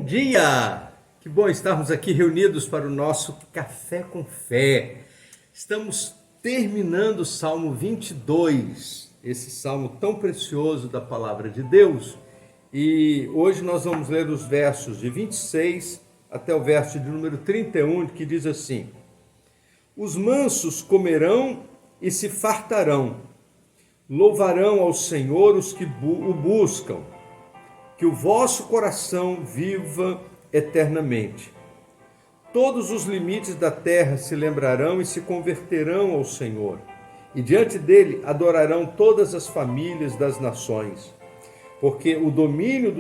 dia! Que bom estarmos aqui reunidos para o nosso Café com Fé. Estamos terminando o Salmo 22, esse salmo tão precioso da Palavra de Deus. E hoje nós vamos ler os versos de 26 até o verso de número 31, que diz assim: Os mansos comerão e se fartarão, louvarão ao Senhor os que o buscam. Que o vosso coração viva eternamente. Todos os limites da terra se lembrarão e se converterão ao Senhor, e diante dele adorarão todas as famílias das nações. Porque o domínio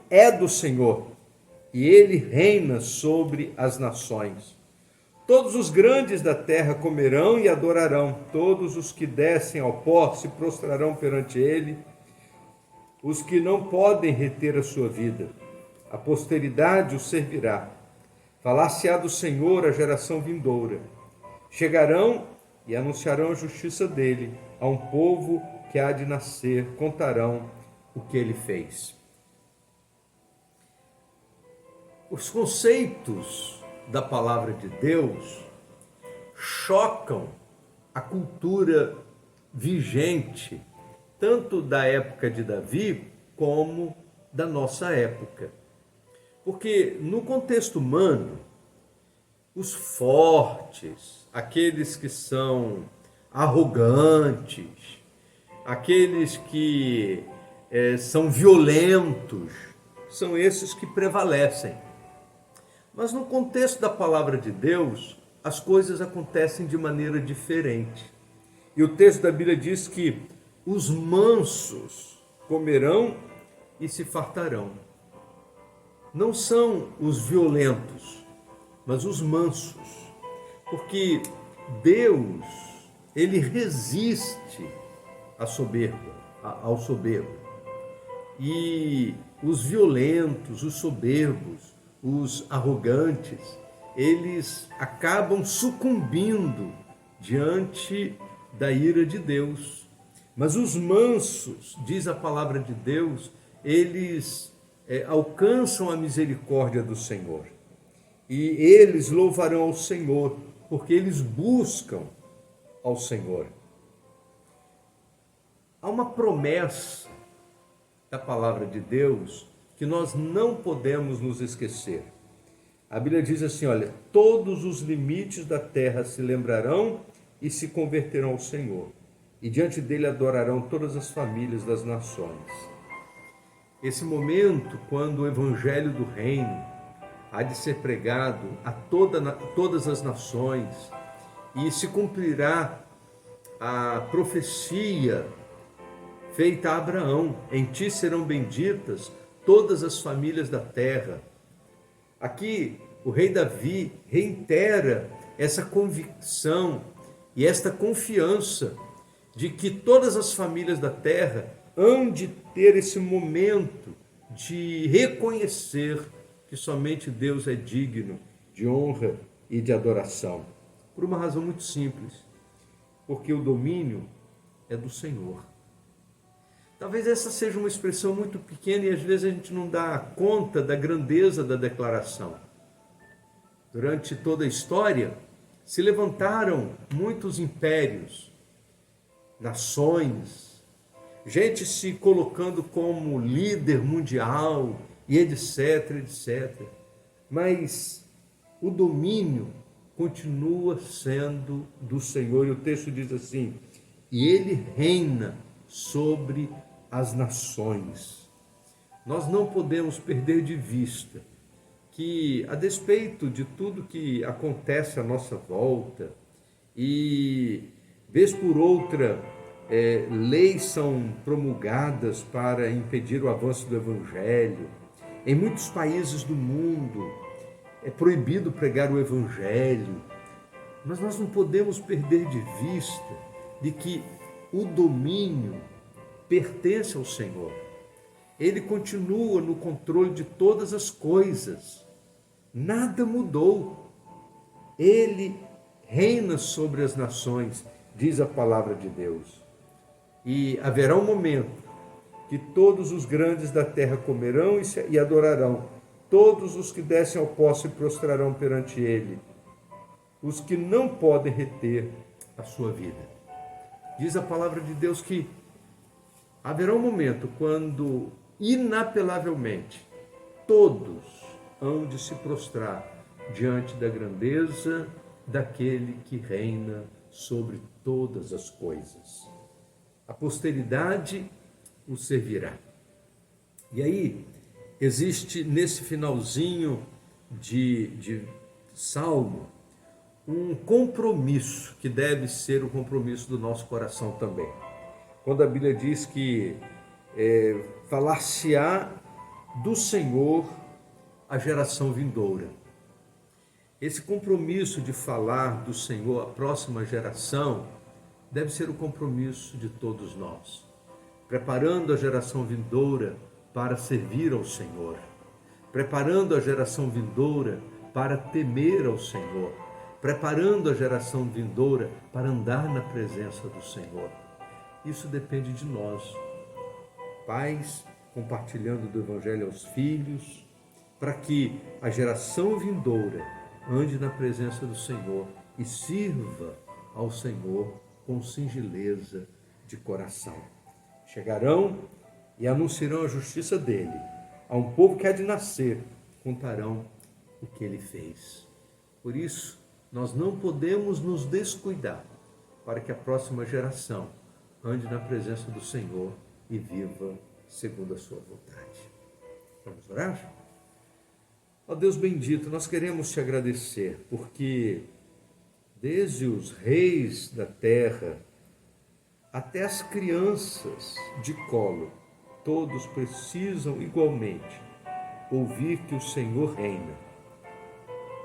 é do Senhor, e ele reina sobre as nações. Todos os grandes da terra comerão e adorarão, todos os que descem ao pó se prostrarão perante ele, os que não podem reter a sua vida. A posteridade o servirá. Falar-se-á do Senhor a geração vindoura. Chegarão e anunciarão a justiça dele. A um povo que há de nascer, contarão o que ele fez. Os conceitos da palavra de Deus chocam a cultura vigente, tanto da época de Davi, como da nossa época. Porque no contexto humano, os fortes, aqueles que são arrogantes, aqueles que são violentos, são esses que prevalecem. Mas no contexto da palavra de Deus, as coisas acontecem de maneira diferente. E o texto da Bíblia diz que os mansos comerão e se fartarão. Não são os violentos, mas os mansos. Porque Deus, ele resiste ao soberbo. E os violentos, os soberbos, os arrogantes, eles acabam sucumbindo diante da ira de Deus. Mas os mansos, diz a palavra de Deus, eles alcançam a misericórdia do Senhor. E eles louvarão ao Senhor, porque eles buscam ao Senhor. Há uma promessa da palavra de Deus que nós não podemos nos esquecer. A Bíblia diz assim, olha, todos os limites da terra se lembrarão e se converterão ao Senhor. E diante dele adorarão todas as famílias das nações. Esse momento, quando o evangelho do reino há de ser pregado a todas as nações, e se cumprirá a profecia feita a Abraão: em ti serão benditas todas as famílias da terra. Aqui o rei Davi reitera essa convicção e esta confiança de que todas as famílias da terra hão de ter esse momento de reconhecer que somente Deus é digno de honra e de adoração. Por uma razão muito simples, porque o domínio é do Senhor. Talvez essa seja uma expressão muito pequena e às vezes a gente não dá conta da grandeza da declaração. Durante toda a história, se levantaram muitos impérios, nações, gente se colocando como líder mundial e etc, etc. Mas o domínio continua sendo do Senhor. E o texto diz assim, e ele reina sobre as nações. Nós não podemos perder de vista que, a despeito de tudo que acontece à nossa volta, e vez por outra, leis são promulgadas para impedir o avanço do Evangelho. Em muitos países do mundo é proibido pregar o Evangelho. Mas nós não podemos perder de vista de que o domínio pertence ao Senhor. Ele continua no controle de todas as coisas. Nada mudou. Ele reina sobre as nações, diz a palavra de Deus. E haverá um momento que todos os grandes da terra comerão e adorarão. Todos os que descem ao poço se prostrarão perante ele, os que não podem reter a sua vida. Diz a palavra de Deus que haverá um momento quando, inapelavelmente, todos hão de se prostrar diante da grandeza daquele que reina sobre todas as coisas. A posteridade o servirá. E aí, existe nesse finalzinho de Salmo um compromisso que deve ser o compromisso do nosso coração também. Quando a Bíblia diz que falar-se-á do Senhor a geração vindoura. Esse compromisso de falar do Senhor à próxima geração deve ser o compromisso de todos nós, preparando a geração vindoura para servir ao Senhor, preparando a geração vindoura para temer ao Senhor, preparando a geração vindoura para andar na presença do Senhor. Isso depende de nós, pais, compartilhando do Evangelho aos filhos, para que a geração vindoura ande na presença do Senhor e sirva ao Senhor com singeleza de coração. Chegarão e anunciarão a justiça dele. A um povo que há de nascer, contarão o que ele fez. Por isso, nós não podemos nos descuidar para que a próxima geração ande na presença do Senhor e viva segundo a sua vontade. Vamos orar? Ó Deus bendito, nós queremos te agradecer, porque desde os reis da terra até as crianças de colo, todos precisam igualmente ouvir que o Senhor reina,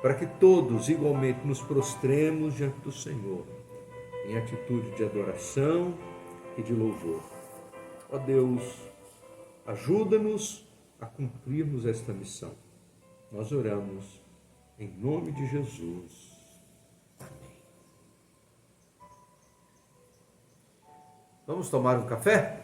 para que todos igualmente nos prostremos diante do Senhor, em atitude de adoração e de louvor. Ó Deus, ajuda-nos a cumprirmos esta missão. Nós oramos em nome de Jesus. Amém. Vamos tomar um café?